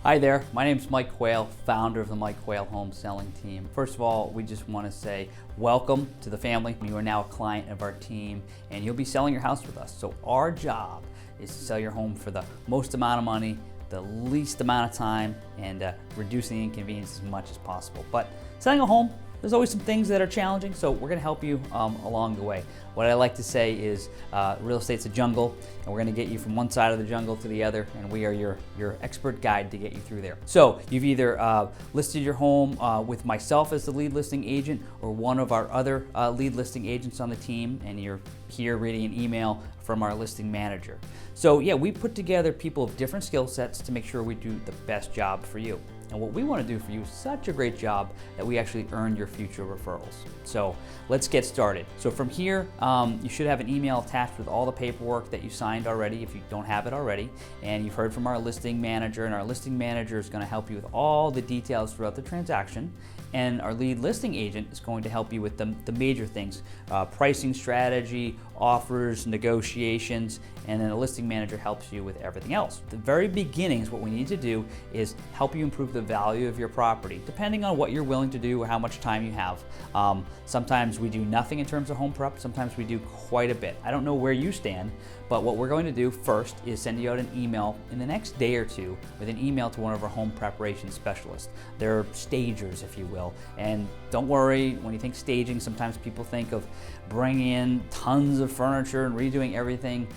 Hi there, my name is Mike Quayle, founder of the Mike Quayle Home Selling Team. First of all, we just want to say welcome to the family. You are now a client of our team and you'll be selling your house with us. So our job is to sell your home for the most amount of money, the least amount of time, and reducing the inconvenience as much as possible. But selling a home, there's always some things that are challenging, so we're gonna help you along the way. What I like to say is real estate's a jungle, and we're gonna get you from one side of the jungle to the other, and we are your expert guide to get you through there. So you've either listed your home with myself as the lead listing agent or one of our other lead listing agents on the team, and you're here reading an email from our listing manager. So yeah, we put together people of different skill sets to make sure we do the best job for you. And what we want to do for you is such a great job that we actually earn your future referrals. So let's get started. So from here, you should have an email attached with all the paperwork that you signed already if you don't have it already. And you've heard from our listing manager, and our listing manager is going to help you with all the details throughout the transaction. And our lead listing agent is going to help you with the major things, pricing strategy, offers, negotiations, and then the listing manager helps you with everything else. The very beginnings, what we need to do is help you improve the value of your property, depending on what you're willing to do or how much time you have. Sometimes we do nothing in terms of home prep, sometimes we do quite a bit. I don't know where you stand, but what we're going to do first is send you out an email in the next day or two with an email to one of our home preparation specialists. They're stagers, if you will. And don't worry, when you think staging, sometimes people think of bringing in tons of furniture and redoing everything.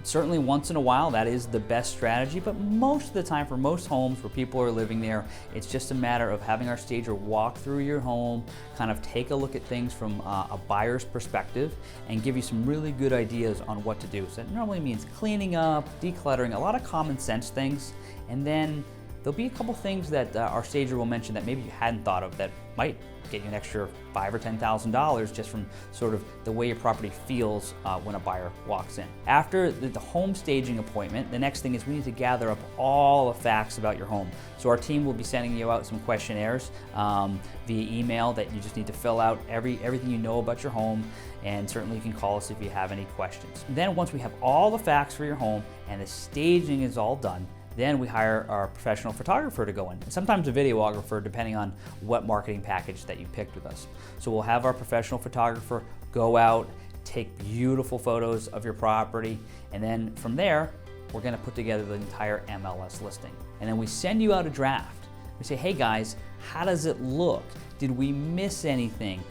Certainly once in a while that is the best strategy, but most of the time for most homes where people are living there, it's just a matter of having our stager walk through your home, kind of take a look at things from a buyer's perspective and give you some really good ideas on what to do. So that normally means cleaning up, decluttering, a lot of common sense things, and then there'll be a couple things that our stager will mention that maybe you hadn't thought of that might get you an extra $5,000 or $10,000 just from sort of the way your property feels when a buyer walks in. After the home staging appointment, the next thing is we need to gather up all the facts about your home. So our team will be sending you out some questionnaires via email that you just need to fill out everything you know about your home, and certainly you can call us if you have any questions. Then once we have all the facts for your home and the staging is all done, then we hire our professional photographer to go in, and sometimes a videographer depending on what marketing package that you picked with us. So we'll have our professional photographer go out, take beautiful photos of your property, and then from there, we're gonna put together the entire MLS listing. And then we send you out a draft. We say, hey guys, how does it look? Did we miss anything?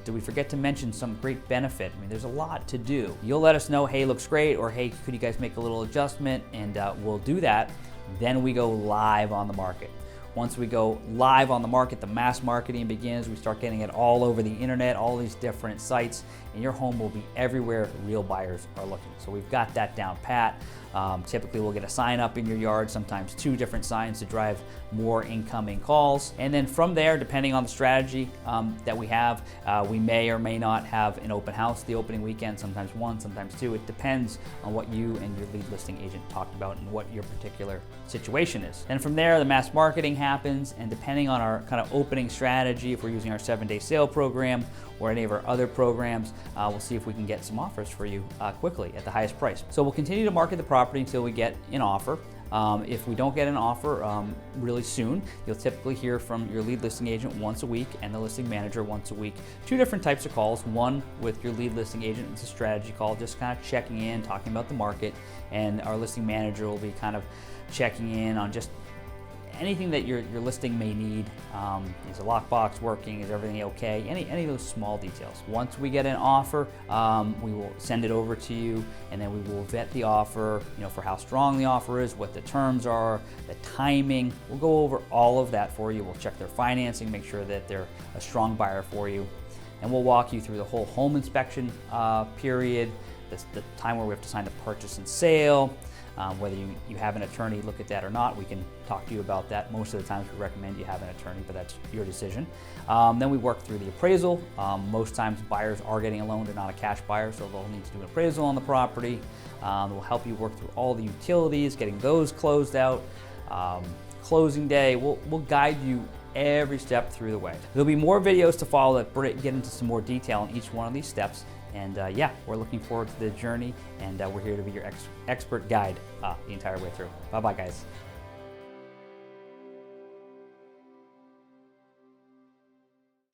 Did we forget to mention some great benefit? I mean, there's a lot to do. You'll let us know, hey, looks great, or hey, could you guys make a little adjustment? And we'll do that. Then we go live on the market. Once we go live on the market, the mass marketing begins. We start getting it all over the internet, all these different sites, and your home will be everywhere real buyers are looking. So we've got that down pat. Typically we'll get a sign up in your yard, sometimes 2 different signs to drive more incoming calls. And then from there, depending on the strategy that we have, we may or may not have an open house the opening weekend, sometimes 1, sometimes 2. It depends on what you and your lead listing agent talked about and what your particular situation is. And from there, the mass marketing happens, and depending on our kind of opening strategy, if we're using our 7-day sale program or any of our other programs, we'll see if we can get some offers for you quickly at the highest price. So we'll continue to market the property until we get an offer. If we don't get an offer really soon, you'll typically hear from your lead listing agent once a week and the listing manager once a week. 2 different types of calls. One with your lead listing agent, it's a strategy call, just kind of checking in, talking about the market, and our listing manager will be kind of checking in on just anything that your listing may need. Is the lockbox working? Is everything okay? Any of those small details. Once we get an offer, we will send it over to you, and then we will vet the offer, for how strong the offer is, what the terms are, the timing. We'll go over all of that for you. We'll check their financing, make sure that they're a strong buyer for you, and we'll walk you through the whole home inspection period, the time where we have to sign the purchase and sale. Whether you have an attorney look at that or not, we can talk to you about that. Most of the times we recommend you have an attorney, but that's your decision. Then we work through the appraisal. Most times buyers are getting a loan, they're not a cash buyer, so they'll need to do an appraisal on the property. We'll help you work through all the utilities, getting those closed out. Closing day, we'll guide you every step through the way. There'll be more videos to follow that get into some more detail on each one of these steps. And yeah, we're looking forward to the journey, and we're here to be your expert guide the entire way through. Bye-bye, guys.